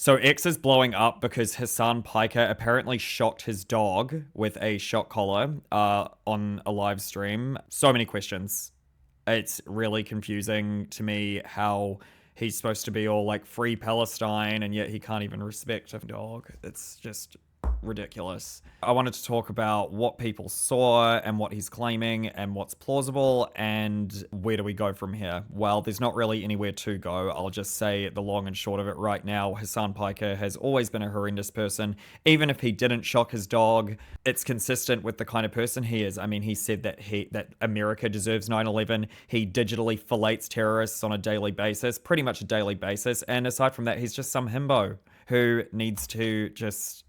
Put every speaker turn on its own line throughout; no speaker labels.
So X is blowing up because Hasan Piker apparently shocked his dog with a shock collar on a live stream. So many questions. It's really confusing to me how he's supposed to be all like free Palestine and yet he can't even respect a dog. It's just ridiculous. I wanted to talk about what people saw and what he's claiming and what's plausible and where do we go from here. Well, there's not really anywhere to go. I'll just say the long and short of it right now. Hasan Piker has always been a horrendous person. Even if he didn't shock his dog, it's consistent with the kind of person he is. I mean, he said that that America deserves 9/11. He digitally fillets terrorists on a daily basis, pretty much a daily basis. And aside from that, he's just some himbo who needs to just,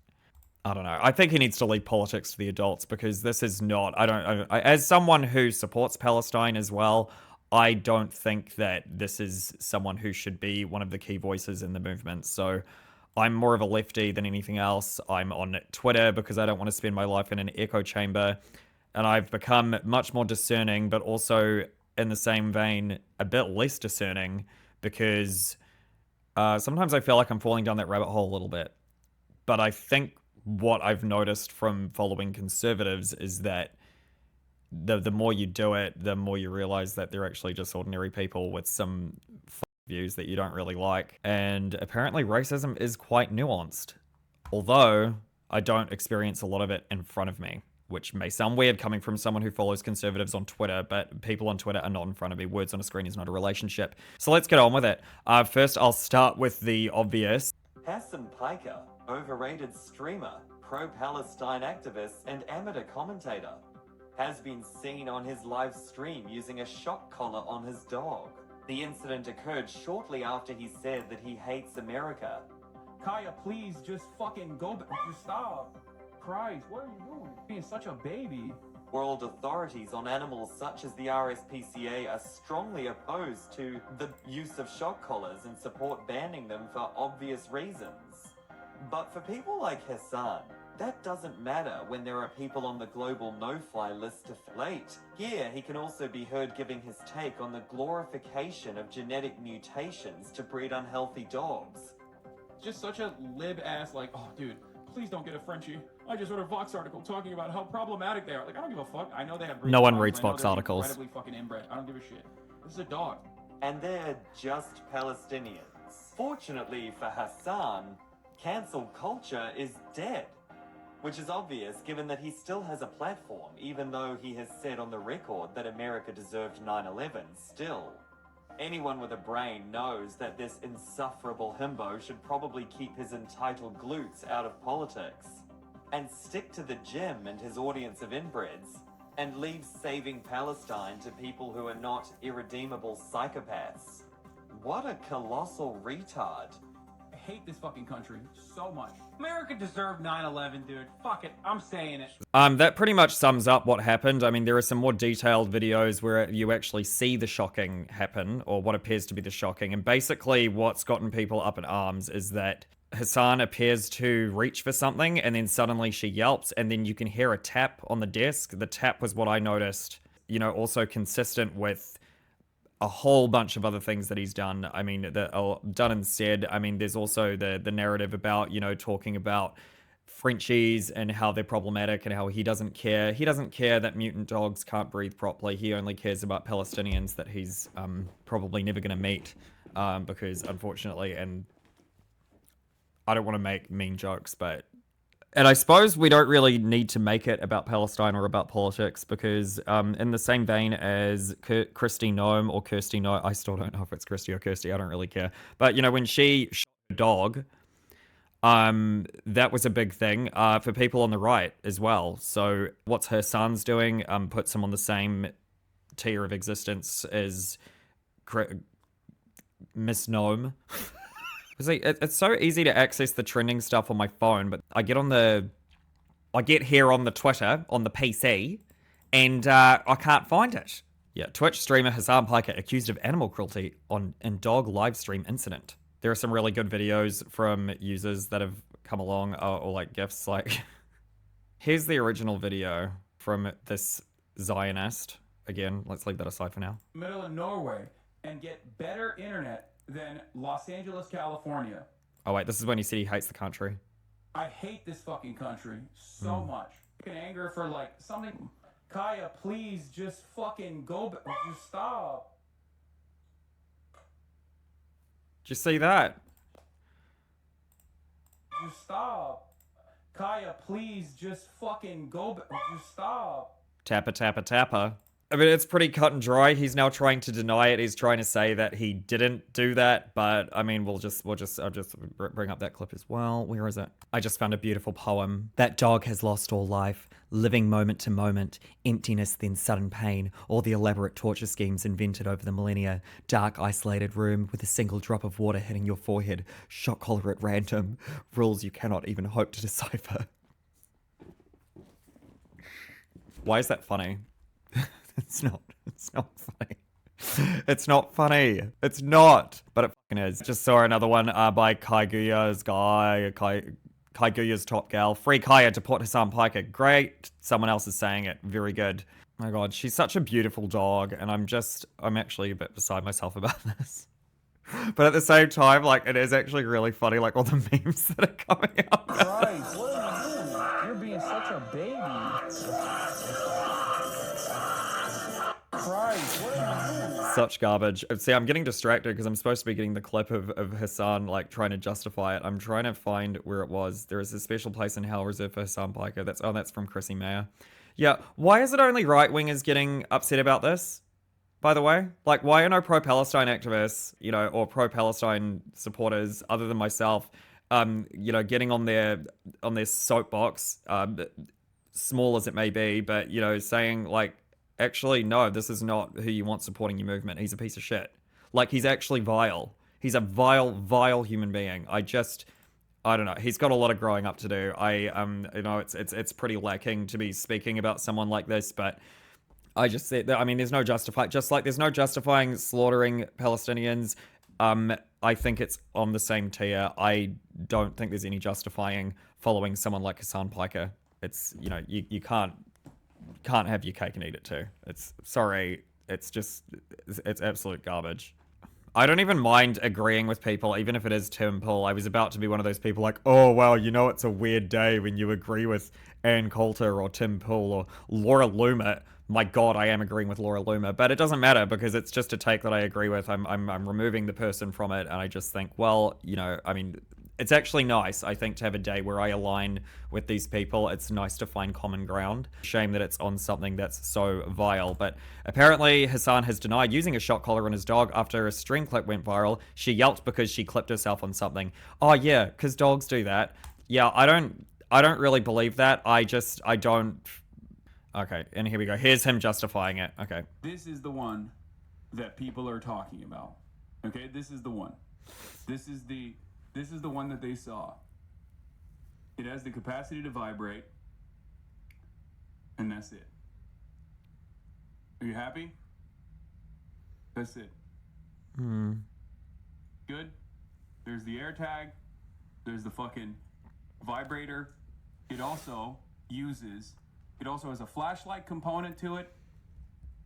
I don't know. I think he needs to leave politics to the adults because this is not. As someone who supports Palestine as well, I don't think that this is someone who should be one of the key voices in the movement. So I'm more of a lefty than anything else. I'm on Twitter because I don't want to spend my life in an echo chamber. And I've become much more discerning, but also in the same vein, a bit less discerning because sometimes I feel like I'm falling down that rabbit hole a little bit. But I think what I've noticed from following conservatives is that the more you do it, the more you realize that they're actually just ordinary people with some views that you don't really like. And apparently racism is quite nuanced, although I don't experience a lot of it in front of me, which may sound weird coming from someone who follows conservatives on Twitter, but people on Twitter are not in front of me. Words on a screen is not a relationship. So let's get on with it. First, I'll start with the obvious.
Hasan Piker, overrated streamer, pro-Palestine activist, and amateur commentator, has been seen on his live stream using a shock collar on his dog. The incident occurred shortly after he said that he hates America.
Kaya, please just fucking go back. Just stop. Christ, what are you doing? Being such a baby.
World authorities on animals such as the RSPCA are strongly opposed to the use of shock collars and support banning them for obvious reasons. But for people like Hasan, that doesn't matter when there are people on the global no-fly list to fillet. Here, he can also be heard giving his take on the glorification of genetic mutations to breed unhealthy dogs.
Just such a lib-ass, like, oh, dude, please don't get a Frenchie. I just read a Vox article talking about how problematic they are. Like, I don't give a fuck. I know they have...
No one reads Vox articles.
Incredibly fucking inbred. I don't give a shit. This is a dog.
And they're just Palestinians. Fortunately for Hasan, cancel culture is dead. Which is obvious given that he still has a platform, even though he has said on the record that America deserved 9/11 still. Anyone with a brain knows that this insufferable himbo should probably keep his entitled glutes out of politics and stick to the gym and his audience of inbreds and leave saving Palestine to people who are not irredeemable psychopaths. What a colossal retard.
I hate this fucking country so much. America deserved 9/11, dude. Fuck it. I'm saying it.
That pretty much sums up what happened. I mean, there are some more detailed videos where you actually see the shocking happen, or what appears to be the shocking. And basically what's gotten people up in arms is that Hasan appears to reach for something and then suddenly she yelps and then you can hear a tap on the desk. The tap was what I noticed, you know, also consistent with a whole bunch of other things that he's done. I mean, done and said. I mean, there's also the narrative about, you know, talking about Frenchies and how they're problematic and how he doesn't care. He doesn't care that mutant dogs can't breathe properly. He only cares about Palestinians that he's probably never going to meet because unfortunately, and I don't want to make mean jokes, but... And I suppose we don't really need to make it about Palestine or about politics because in the same vein as Kirsty Noem or Kirsty Noem, I still don't know if it's Kirsty or Kirsty, I don't really care. But, you know, when she shot a dog, that was a big thing for people on the right as well. So what's her son's doing puts him on the same tier of existence as Miss Noem. It's so easy to access the trending stuff on my phone, but I get here on the Twitter, on the PC, and I can't find it. Yeah, Twitch streamer Hasan Piker accused of animal cruelty in dog live stream incident. There are some really good videos from users that have come along, or like GIFs, like... Here's the original video from this Zionist. Again, let's leave that aside for now.
Middle of Norway and get better internet than Los Angeles, California.
Oh wait, this is when he said he hates the country.
I hate this fucking country so much. Fucking anger for like something. Kaya, please just fucking go. Just stop.
Did you see that?
Just stop. Kaya, please just fucking go. Just stop.
Tapper, tapper, tapper. I mean, it's pretty cut and dry. He's now trying to deny it. He's trying to say that he didn't do that. But I mean, I'll just bring up that clip as well. Where is it? I just found a beautiful poem. That dog has lost all life, living moment to moment, emptiness then sudden pain, all the elaborate torture schemes invented over the millennia, dark isolated room with a single drop of water hitting your forehead, shock collar at random, rules you cannot even hope to decipher. Why is that funny? It's not funny. It's not funny. It's not. But it fucking is. Just saw another one by Kaiguya's top gal. Free Kaya to port Hasan Piker. Great. Someone else is saying it. Very good. Oh my god, she's such a beautiful dog, and I'm actually a bit beside myself about this. But at the same time, like, it is actually really funny, like all the memes that are coming up.
Christ, what are you doing? You're being such a baby. Christ, what are you doing?
Such garbage. See, I'm getting distracted because I'm supposed to be getting the clip of Hasan, like, trying to justify it. I'm trying to find where it was. There is a special place in hell reserved for Hasan Piker. That's from Chrissy Mayer. Yeah, why is it only right-wingers getting upset about this? By the way, like, why are no pro-Palestine activists, or pro-Palestine supporters, other than myself, getting on their soapbox, small as it may be, but, saying, like, actually, no, this is not who you want supporting your movement. He's a piece of shit. Like, he's actually vile. He's a vile, vile human being. I don't know. He's got a lot of growing up to do. It's pretty lacking to be speaking about someone like this, but I just said that, I mean, there's no there's no justifying slaughtering Palestinians. I think it's on the same tier. I don't think there's any justifying following someone like Hasan Piker. It's, you can't have your cake and eat it too. It's absolute garbage. I don't even mind agreeing with people, even if it is Tim Pool. I was about to be one of those people like, oh, well, it's a weird day when you agree with Ann Coulter or Tim Pool or Laura Loomer. My God, I am agreeing with Laura Loomer, but it doesn't matter because it's just a take that I agree with. I'm removing the person from it, and I just think, well, I mean, it's actually nice, I think, to have a day where I align with these people. It's nice to find common ground. Shame that it's on something that's so vile. But apparently Hasan has denied using a shock collar on his dog after a string clip went viral. She yelped because she clipped herself on something. Oh yeah, because dogs do that. Yeah, I don't really believe that. I don't. Okay, and here we go. Here's him justifying it. Okay.
This is the one that people are talking about. Okay, this is the one. This is the one that they saw. It has the capacity to vibrate, and that's it. Are you happy? That's it. Good. There's the air tag. There's the fucking vibrator. It also has a flashlight component to it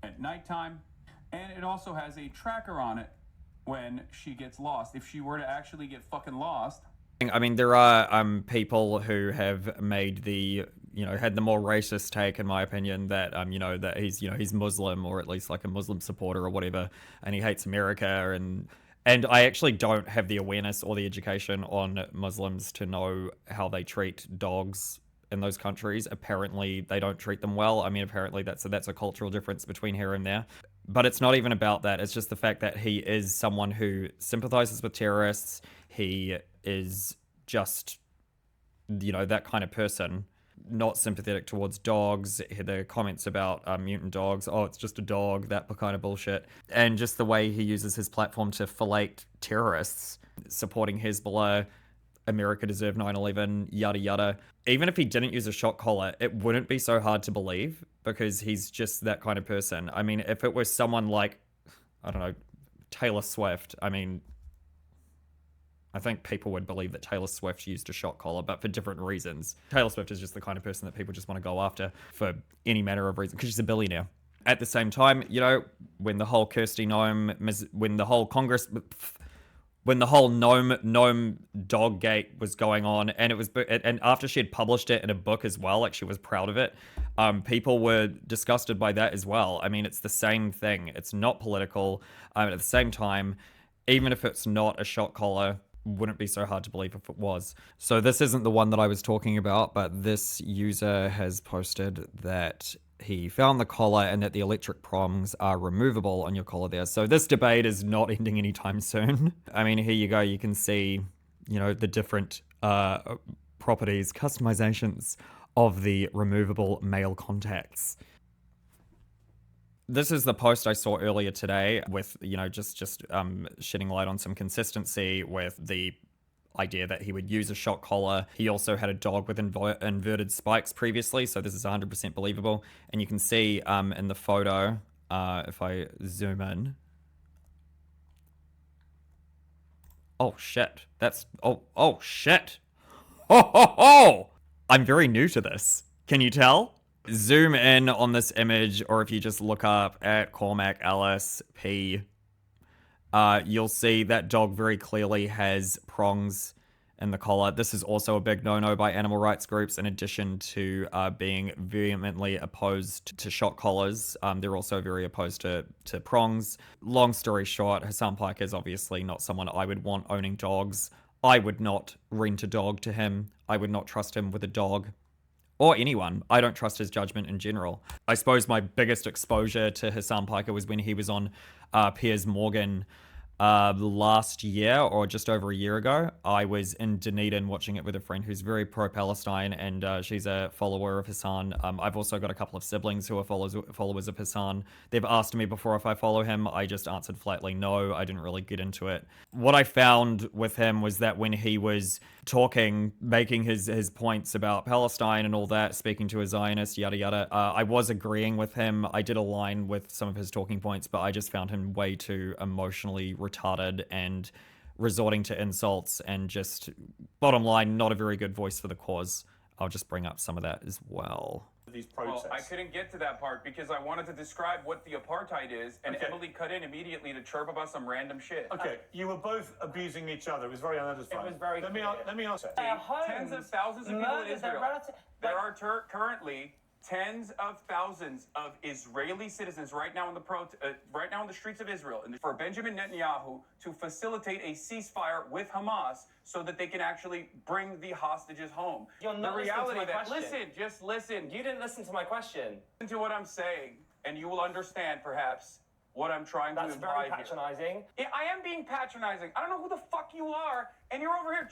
at nighttime, and it also has a tracker on it when she gets lost. If she were to actually get fucking lost.
I mean, there are people who have made had the more racist take, in my opinion, that that he's Muslim, or at least like a Muslim supporter or whatever, and he hates America, and I actually don't have the awareness or the education on Muslims to know how they treat dogs in those countries. Apparently they don't treat them well. I mean, apparently that's a cultural difference between here and there. But it's not even about that. It's just the fact that he is someone who sympathizes with terrorists. He is just, that kind of person, not sympathetic towards dogs. The comments about mutant dogs, oh, it's just a dog, that kind of bullshit. And just the way he uses his platform to fillet terrorists, supporting Hezbollah, America deserved 9/11, yada yada. Even if he didn't use a shock collar, it wouldn't be so hard to believe because he's just that kind of person. I mean, if it was someone like, I don't know, Taylor Swift, I mean, I think people would believe that Taylor Swift used a shock collar, but for different reasons. Taylor Swift is just the kind of person that people just want to go after for any manner of reason because she's a billionaire. At the same time, when the whole Kirsty Noem, when the whole Congress... when the whole gnome dog gate was going on, and and after she had published it in a book as well, like she was proud of it, people were disgusted by that as well. I mean, it's the same thing. It's not political. At the same time, even if it's not a shock collar, wouldn't be so hard to believe if it was. So this isn't the one that I was talking about, but this user has posted that he found the collar and that the electric prongs are removable on your collar there. So this debate is not ending anytime soon. I mean, here you go. You can see, the different properties, customizations of the removable male contacts. This is the post I saw earlier today with, just shedding light on some consistency with the idea that he would use a shock collar. He also had a dog with inverted spikes previously, so this is 100% believable. And you can see in the photo, if I zoom in. Oh, shit. Oh, shit. Oh! I'm very new to this. Can you tell? Zoom in on this image, or if you just look up at Cormac Ellis P, you'll see that dog very clearly has prongs in the collar. This is also a big no-no by animal rights groups, in addition to being vehemently opposed to shock collars. They're also very opposed to prongs. Long story short, Hasan Piker is obviously not someone I would want owning dogs. I would not rent a dog to him. I would not trust him with a dog. Or anyone. I don't trust his judgment in general. I suppose my biggest exposure to Hasan Piker was when he was on Piers Morgan last year, or just over a year ago. I was in Dunedin watching it with a friend who's very pro-Palestine, and she's a follower of Hasan. I've also got a couple of siblings who are followers of Hasan. They've asked me before if I follow him. I just answered flatly no. I didn't really get into it. What I found with him was that when he was talking, making his points about Palestine and all that, speaking to a Zionist, yada yada, I was agreeing with him. I did align with some of his talking points, but I just found him way too emotionally retarded and resorting to insults, and just, bottom line, not a very good voice for the cause. I'll just bring up some of that as well.
These protests.
Well, I couldn't get to that part because I wanted to describe what the apartheid is, and Emily cut in immediately to chirp about some random shit.
Okay, you were both abusing each other. It was very unedifying.
It was very
Let me ask.
Tens of thousands of people in Israel. There are currently tens of thousands of Israeli citizens right now in the streets of Israel, and for Benjamin Netanyahu to facilitate a ceasefire with Hamas so that they can actually bring the hostages home.
You're not listening to my question.
Just listen.
You didn't listen to my question.
Listen to what I'm saying, and you will understand perhaps what I'm trying to imply.
That's very patronizing.
Yeah, I am being patronizing. I don't know who the fuck you are, and you're over here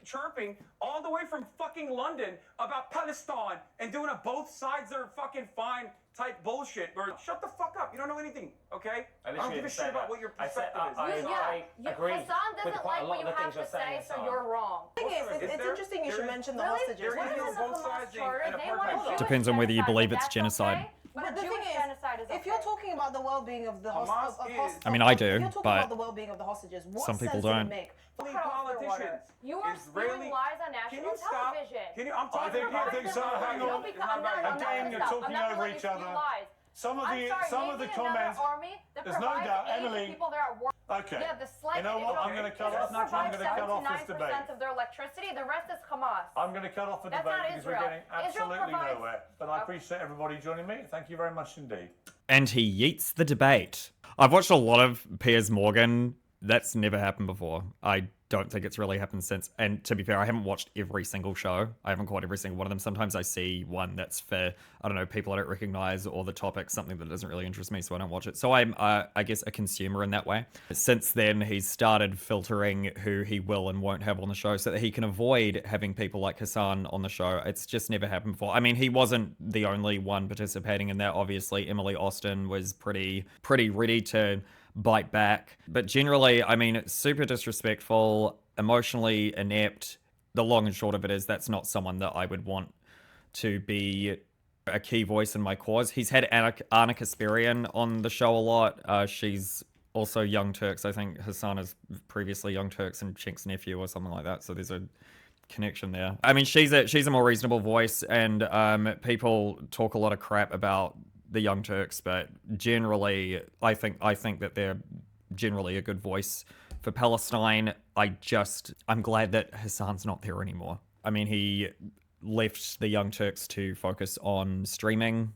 chirping all the way from fucking London about Palestine and doing a both sides are fucking fine type bullshit. Shut the fuck up. You don't know anything, okay? I don't give a shit about what your perspective is.
I agree
Hasan
with
doesn't
quite
like
a lot
what
of
you
the
have
things you're
to say,
saying,
so
Hasan.
you're wrong.
The thing is, it's interesting you should mention the hostages.
There
What
is
is
no
the
both
Hamas
sides
charter?
and
They want
apartheid.
Jewish
Depends on whether you
genocide,
believe
but
it's
that's
genocide.
okay,
But
but
the thing
Jewish
is,
genocide is
if
okay.
you're talking about the well-being of the
Hamas
hostages,
is-
I mean, I do,
if you're talking
but
about the well-being of the hostages, what
some people
sense does
don't.
it make?
Politicians.
You are spewing lies on
Can
national
you stop?
television.
I'm talking
I think so. Hang on. Again, you're talking over each other. Some of the comments. There's no doubt, Emily.
People there at work.
Okay.
Yeah, the slight.
You know what? I'm going to cut off. I'm going to cut off this debate.
of their electricity. The rest is Hamas.
I'm going to cut off the
That's
debate
not
because we're
Israel.
getting
Israel
absolutely
provides-
nowhere. But I appreciate everybody joining me. Thank you very much indeed.
And he yeets the debate. I've watched a lot of Piers Morgan. That's never happened before. I don't think it's really happened since. And to be fair, I haven't watched every single show. I haven't caught every single one of them. Sometimes I see one that's for, I don't know, people I don't recognize, or the topic, something that doesn't really interest me, so I don't watch it. So I'm, I guess, a consumer in that way. Since then, he's started filtering who he will and won't have on the show so that he can avoid having people like Hasan on the show. It's just never happened before. I mean, he wasn't the only one participating in that. Obviously, Emily Austin was pretty ready to bite back. But generally, I mean, it's super disrespectful, emotionally inept. The long and short of it is that's not someone that I would want to be a key voice in my cause. He's had Anna Kasparian on the show a lot. She's also Young Turks. I think Hasan is previously Young Turks and Chink's nephew or something like that. So there's a connection there. I mean, she's a more reasonable voice, and people talk a lot of crap about the Young Turks, but generally, I think that they're generally a good voice for Palestine. I'm glad that Hasan's not there anymore. I mean, he left the Young Turks to focus on streaming,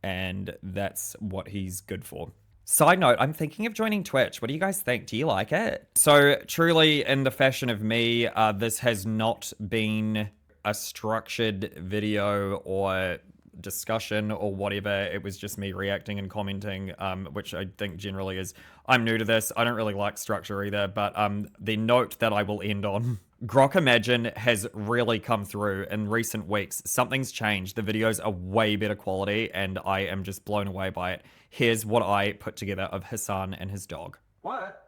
and that's what he's good for. Side note, I'm thinking of joining Twitch. What do you guys think? Do you like it? So truly, in the fashion of me, this has not been a structured video or discussion or whatever. It was just me reacting and commenting, which I think generally is, I'm new to this. I don't really like structure either, but the note that I will end on, Grok Imagine has really come through in recent weeks. Something's changed. The videos are way better quality and I am just blown away by it. Here's what I put together of Hasan and his dog.
What?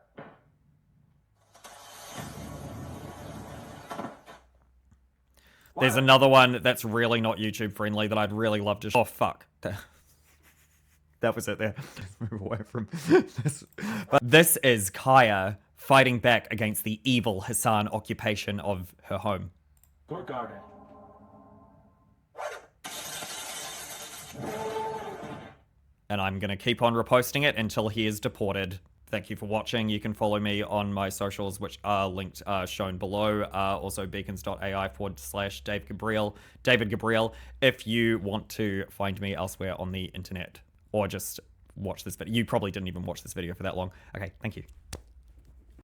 There's another one that's really not YouTube friendly that I'd really love to show. Oh, fuck. That was it there. Let's move away from this. But this is Kaya fighting back against the evil Hasan occupation of her home.
Court garden.
And I'm going to keep on reposting it until he is deported. Thank you for watching. You can follow me on my socials, which are linked, shown below. Also beacons.ai/Dave Gabriel. David Gabriel, if you want to find me elsewhere on the internet or just watch this video. You probably didn't even watch this video for that long. Okay, thank you.